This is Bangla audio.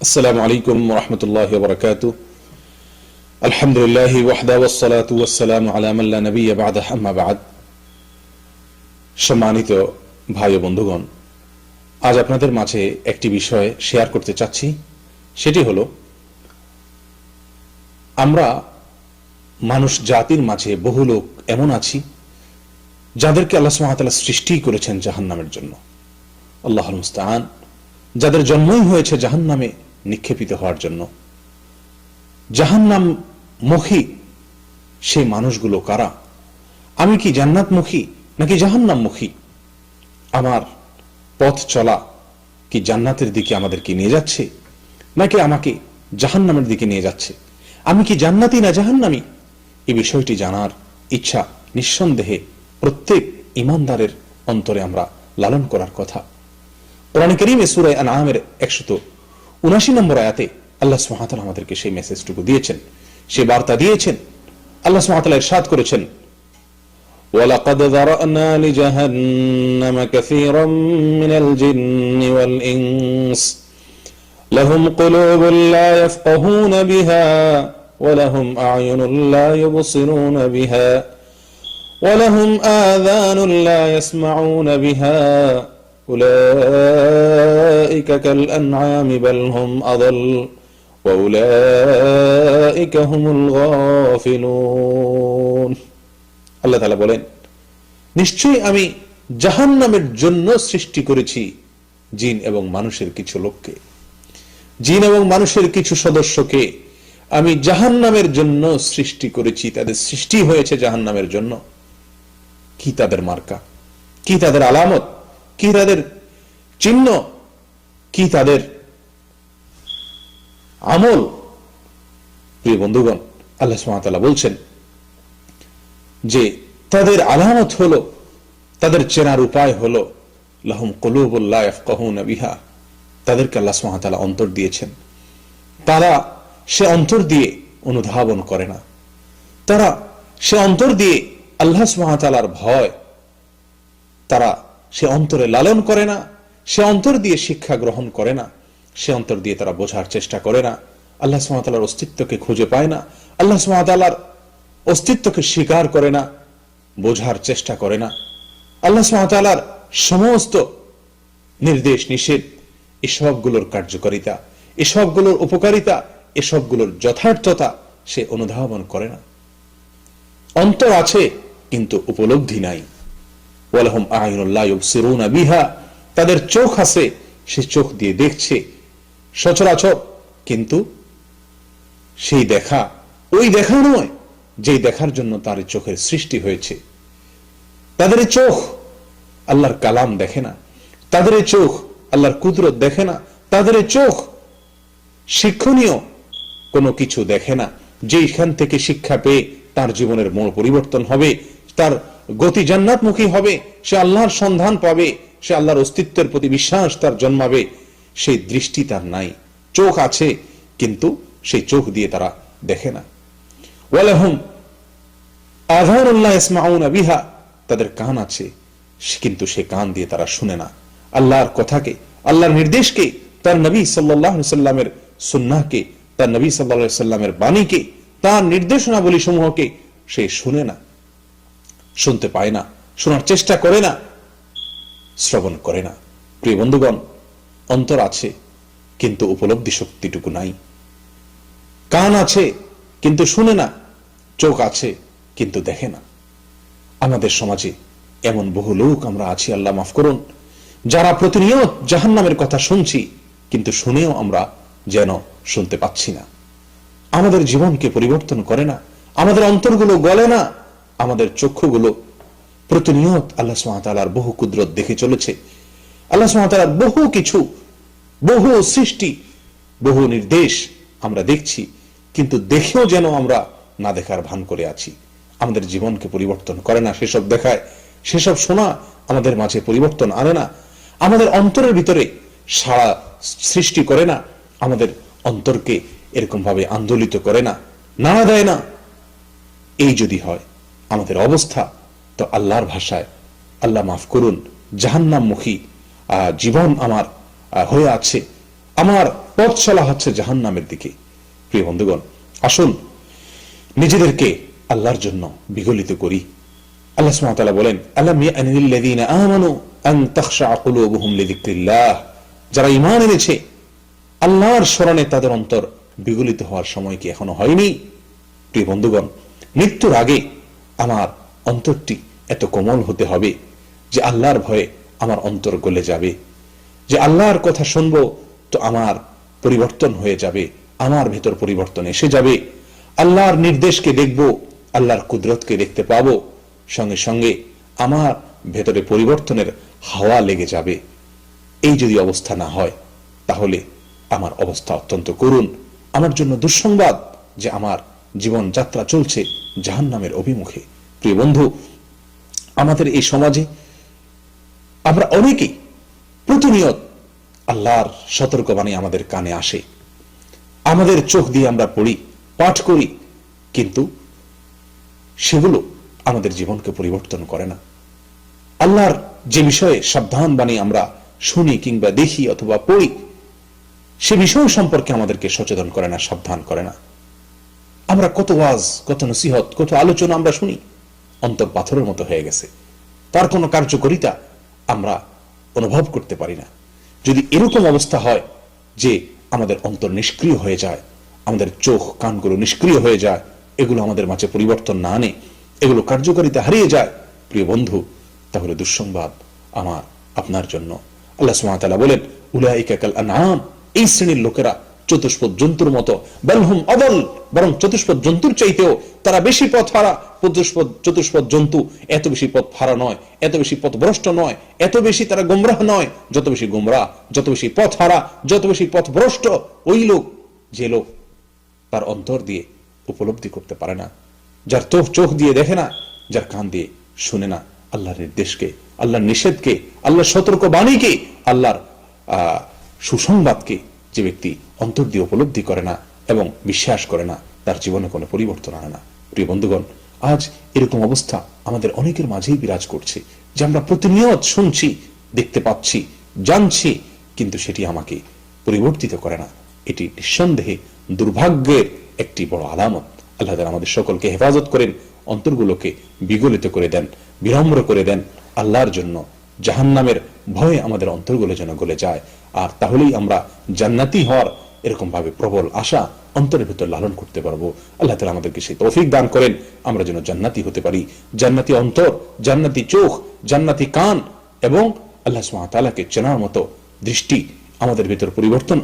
আসসালামু আলাইকুম ওয়া রাহমাতুল্লাহি ওয়া বারাকাতুহু। আলহামদুলিল্লাহি ওয়াহদা ওয়াসসালাতু ওয়াসসালামু আলা মান লা নাবিয়্যা বা'দা, আম্মা বা'দ। সম্মানিত ভাই ও বন্ধুগণ, আজ আপনাদের মাঝে একটি বিষয় শেয়ার করতে চাচ্ছি। সেটি হলো, আমরা মানুষ জাতির মাঝে বহু লোক এমন আছি যাদেরকে আল্লাহ সুবহানাহু ওয়া তাআলা সৃষ্টি করেছেন জাহান্নামের জন্য। আল্লাহুল মুস্তাআন। যাদের জন্মই হয়েছে জাহান্নামে নিক্ষেপিত হওয়ার জন্য। জাহান্নামমুখী সেই মানুষগুলো কারা? আমি কি জান্নাতমুখী নাকি জাহান্নামমুখী? আমার পথ চলা কি জান্নাতের দিকে আমাদেরকে নিয়ে যাচ্ছে নাকি আমাকে জাহান্নামের দিকে নিয়ে যাচ্ছে? আমি কি জান্নাতি না জাহান্নামী? এই বিষয়টি জানার ইচ্ছা নিঃসন্দেহে প্রত্যেক ঈমানদারের অন্তরে আমরা লালন করার কথা। কোরআন কারীমে সূরা আনআমের 179 নম্বর আয়াতে আল্লাহ সুবহানাহু ওয়া তাআলা আমাদেরকে সেই মেসেজটুকু দিয়েছেন, সেই বার্তা দিয়েছেন। আল্লাহ সুবহানাহু ওয়া তাআলা ইরশাদ করেছেন, ওয়ালাকাদ যারানা লিজাহান্নামা কাসীরাম মিনাল জিন্নি ওয়াল ইনস লাহুম কুলুবুন লা ইয়াফকাহুনা বিহা ওয়া লাহুম আ'য়ুনুন লা ইউবসিরুনা বিহা ওয়া লাহুম আযানুন লা ইয়াসমাউনা বিহা উলাইকা কাল আনআমি বাল হুম আযাল ওয়া উলাইকা হুমুল গাফিলুন। আল্লাহ তাআলা বলেন, নিশ্চয়ই আমি জাহান্নামের জন্য সৃষ্টি করেছি জিন এবং মানুষের কিছু লোককে, জিন এবং মানুষের কিছু সদস্যকে আমি জাহান্নামের জন্য সৃষ্টি করেছি। তাদের সৃষ্টি হয়েছে জাহান্নামের জন্য। কি তাদের মার্কা, কি তাদের আলামত, কি তাদের চিহ্ন, কি তাদের আমল? প্রিয় বন্ধুগণ, আল্লাহ সুবহানাহু ওয়া তাআলা বলছেন যে তাদের আলামত হলো, তাদের চেনার উপায় হলো, লাহুম কুলুবুন লা ইয়াফকাহুনা বিহা। তাদেরকে আল্লাহ সুবহানাহু ওয়া তাআলা অন্তর দিয়েছেন, তারা সে অন্তর দিয়ে অনুধাবন করে না। তারা সে অন্তর দিয়ে আল্লাহ সুবহানাহু ওয়া তাআলার ভয় তারা সে অন্তরে লালন করে না। সে অন্তর দিয়ে শিক্ষা গ্রহণ করে না। সে অন্তর দিয়ে তারা বোঝার চেষ্টা করে না। আল্লাহ সুবহানাহু ওয়া তাআলার অস্তিত্বকে খুঁজে পায় না। আল্লাহ সুবহানাহু ওয়া তাআলার অস্তিত্বকে স্বীকার করে না, বোঝার চেষ্টা করে না। আল্লাহ সুবহানাহু ওয়া তাআলার সমস্ত নির্দেশ নিষেধ, এসবগুলোর কার্যকারিতা, এসবগুলোর উপকারিতা, এসবগুলোর যথার্থতা সে অনুধাবন করে না। অন্তর আছে কিন্তু উপলব্ধি নাই। ওয়ালাহুম আ'য়ুনুন লা ইউবসিরুনা বিহা। তাদের চোখ আছে, সে চোখ দিয়ে দেখছে সচরাচর, কিন্তু সেই দেখা ওই দেখা নয় যেই দেখার জন্য তার চোখের সৃষ্টি হয়েছে। তাদের চোখ আল্লাহর কালাম দেখে না। তাদের চোখ আল্লাহর কুদরত দেখে না। তাদের চোখ শিক্ষণীয় কোনো কিছু দেখে না, যেখান থেকে শিক্ষা পেয়ে তার জীবনের মোড় পরিবর্তন হবে, তার গতি জান্নাতমুখী হবে, সে আল্লাহর সন্ধান পাবে, সে আল্লাহর অস্তিত্বের প্রতি বিশ্বাস তার জন্মাবে। সেই দৃষ্টি তার নাই। চোখ আছে কিন্তু সেই চোখ দিয়ে তারা দেখে না। ওয়ালাহুম আযানুন লা ইয়াসমাউনা বিহা। তাদের কান আছে কিন্তু সে কান দিয়ে তারা শুনে না। আল্লাহর কথাকে, আল্লাহর নির্দেশকে, তার নবী সাল্লাল্লাহু আলাইহি সাল্লামের সুন্নাহকে, তার নবী সাল্লাল্লাহু আলাইহি সাল্লামের বাণীকে, তার নির্দেশনাবলী সমূহকে সে শুনে না, শুনতে পায় না, শোনার চেষ্টা করে না, শ্রবণ করে না। প্রিয় বন্ধুগণ, অন্তর আছে কিন্তু উপলব্ধি শক্তিটুকু নাই। কান আছে কিন্তু শুনে না, চোখ আছে কিন্তু দেখে না। আমাদের সমাজে এমন বহু লোক আমরা আছি, আল্লাহ মাফ করুন, যারা প্রতিনিয়ত জাহান্নামের কথা শুনছি কিন্তু শুনেও আমরা যেন শুনতে পাচ্ছি না। আমাদের জীবনকে পরিবর্তন করে না, আমাদের অন্তরগুলো গলে না, আমাদের চক্ষুগুলো প্রতিনিয়ত আল্লাহ সুবহানাহু ওয়া তাআলার বহু কুদরত দেখে চলেছে। আল্লাহ সুবহানাহু ওয়া তাআলার বহু কিছু, বহু সৃষ্টি, বহু নির্দেশ আমরা দেখছি, কিন্তু দেখেও যেন আমরা না দেখার ভান করে আছি। আমাদের জীবনকে পরিবর্তন করে না সেসব দেখায়, সেসব শোনা আমাদের মাঝে পরিবর্তন আনে না, আমাদের অন্তরের ভিতরে সাড়া সৃষ্টি করে না, আমাদের অন্তরকে এরকম ভাবে আন্দোলিত করে না, নাড়া দেয় না। এই যদি হয় আমাদের অবস্থা, তো আল্লাহর ভাষায় আল্লাহ মাফ করুন জাহান্নামমুখী জীবন আমার হয়ে আছে। আমার পথ চলা হচ্ছে জাহান্নামের দিকে। প্রিয় বন্ধুগণ, আসুন নিজেদেরকে আল্লাহর জন্য বিগলিত করি। আল্লাহ সুবহানাহু ওয়া তাআলা বলেন, আলাম ইয়ানিল লাযীনা আমানু আন তাখশা কুলুবুহুম লিযিকরিল্লাহ, যারা ঈমান এনেছে আল্লাহর স্মরণে তাদের অন্তর বিগলিত হওয়ার সময় কি এখনো হয়নি? প্রিয় বন্ধুগণ, মৃত্যুর আগে আমার অন্তরটি এত কোমল হতে হবে যে আল্লাহর ভয়ে আমার অন্তর গলে যাবে, যে আল্লাহর কথা শুনবো তো আমার পরিবর্তন হয়ে যাবে, আমার ভেতর পরিবর্তন এসে যাবে, আল্লাহর নির্দেশকে দেখব, আল্লাহর কুদরতকে দেখতে পাবো, সঙ্গে সঙ্গে আমার ভেতরে পরিবর্তনের হাওয়া লেগে যাবে। এই যদি অবস্থা না হয় তাহলে আমার অবস্থা অত্যন্ত করুণ। আমার জন্য দুঃসংবাদ যে আমার জীবন যাত্রা চলছে জাহান্নামের অভিমুখে। প্রিয় বন্ধু, আমাদের এই সমাজে আমরা অনেকেই প্রতিনিয়ত আল্লাহর সতর্কবাণী আমাদের কানে আসে, আমাদের চোখ দিয়ে আমরা পড়ি, পাঠ করি, কিন্তু সেগুলো আমাদের জীবনকে পরিবর্তন করে না। আল্লাহর যে বিষয়ে সাবধান বাণী আমরা শুনি কিংবা দেখি অথবা পড়ি, সে বিষয় সম্পর্কে আমাদেরকে সচেতন করে না, সাবধান করে না। আমরা কত ওয়াজ, কত নসিহত, কত আলোচনা আমরা শুনি, অন্তর পাথরের মতো হয়ে গেছে, তার কোনো কার্যকারিতা আমরা অনুভব করতে পারি না। যদি এরকম অবস্থা হয় যে আমাদের অন্তর নিষ্ক্রিয় হয়ে যায়, আমাদের চোখ কানগুলো নিষ্ক্রিয় হয়ে যায়, এগুলো আমাদের মাঝে পরিবর্তন না আনে, এগুলো কার্যকারিতা হারিয়ে যায়, প্রিয় বন্ধু, তাহলে দুঃসংবাদ আমার আপনার জন্য। আল্লাহ সুবহানাহু ওয়া তাআলা বলেন, উলাইকা কাল আনআম, এই শ্রেণীর লোকেরা চতুষ্পদ জন্তুর মতো, বালহুম আদাল, বরং চতুষ্পদ জন্তুর চাইতেও তারা বেশি পথ হারা। চতুষ্পদ জন্তু এত বেশি পথ হারা নয়, এত বেশি পথভ্রষ্ট নয়, এত বেশি তারা গোমরাহ নয়, যত বেশি গোমরাহ, যত বেশি পথ হারা, যত বেশি পথভ্রষ্ট ওই লোক, যে লোক তার অন্তর দিয়ে উপলব্ধি করতে পারে না, যার চোখ দিয়ে দেখে না, যার কান দিয়ে শুনে না আল্লাহর নির্দেশকে, আল্লাহর নিষেধকে, আল্লাহর সতর্ক বাণীকে, আল্লাহর সুসংবাদকে যে ব্যক্তি অন্তর দিয়ে উপলব্ধি করে না এবং বিশ্বাস করে না, তার জীবনে কোনো পরিবর্তন আনে না। প্রিয় বন্ধুগণ, আজ এরকম অবস্থা আমাদের অনেকের মাঝেই বিরাজ করছে যে আমরা প্রতিনিয়ত শুনছি, দেখতে পাচ্ছি, জানছি, কিন্তু সেটি আমাকে পরিবর্তিত করে না। এটি নিঃসন্দেহে দুর্ভাগ্যের একটি বড় আলামত। আল্লাহ তাআলা আমাদের সকলকে হেফাজত করেন, অন্তরগুলোকে বিগলিত করে দেন, বিনম্র করে দেন আল্লাহর জন্য। জাহান্নামের ভয়ে আমাদের অন্তরগুলো যেন গলে যায়, আর তাহলেই আমরা জান্নাতি হওয়ার এরকম ভাবে প্রবল আশা অন্তরের ভিতর লালন করতে পারবো। আল্লাহ তাআলা আমাদেরকে সেই তৌফিক দান করেন, আমরা যেন জান্নাতি হতে পারি। জান্নাতি অন্তর, জান্নাতি চোখ, জান্নাতি কান এবং আল্লাহ সুবহানাহু ওয়া তাআলাকে চেনার মতো দৃষ্টি আমাদের ভিতর পরিবর্তন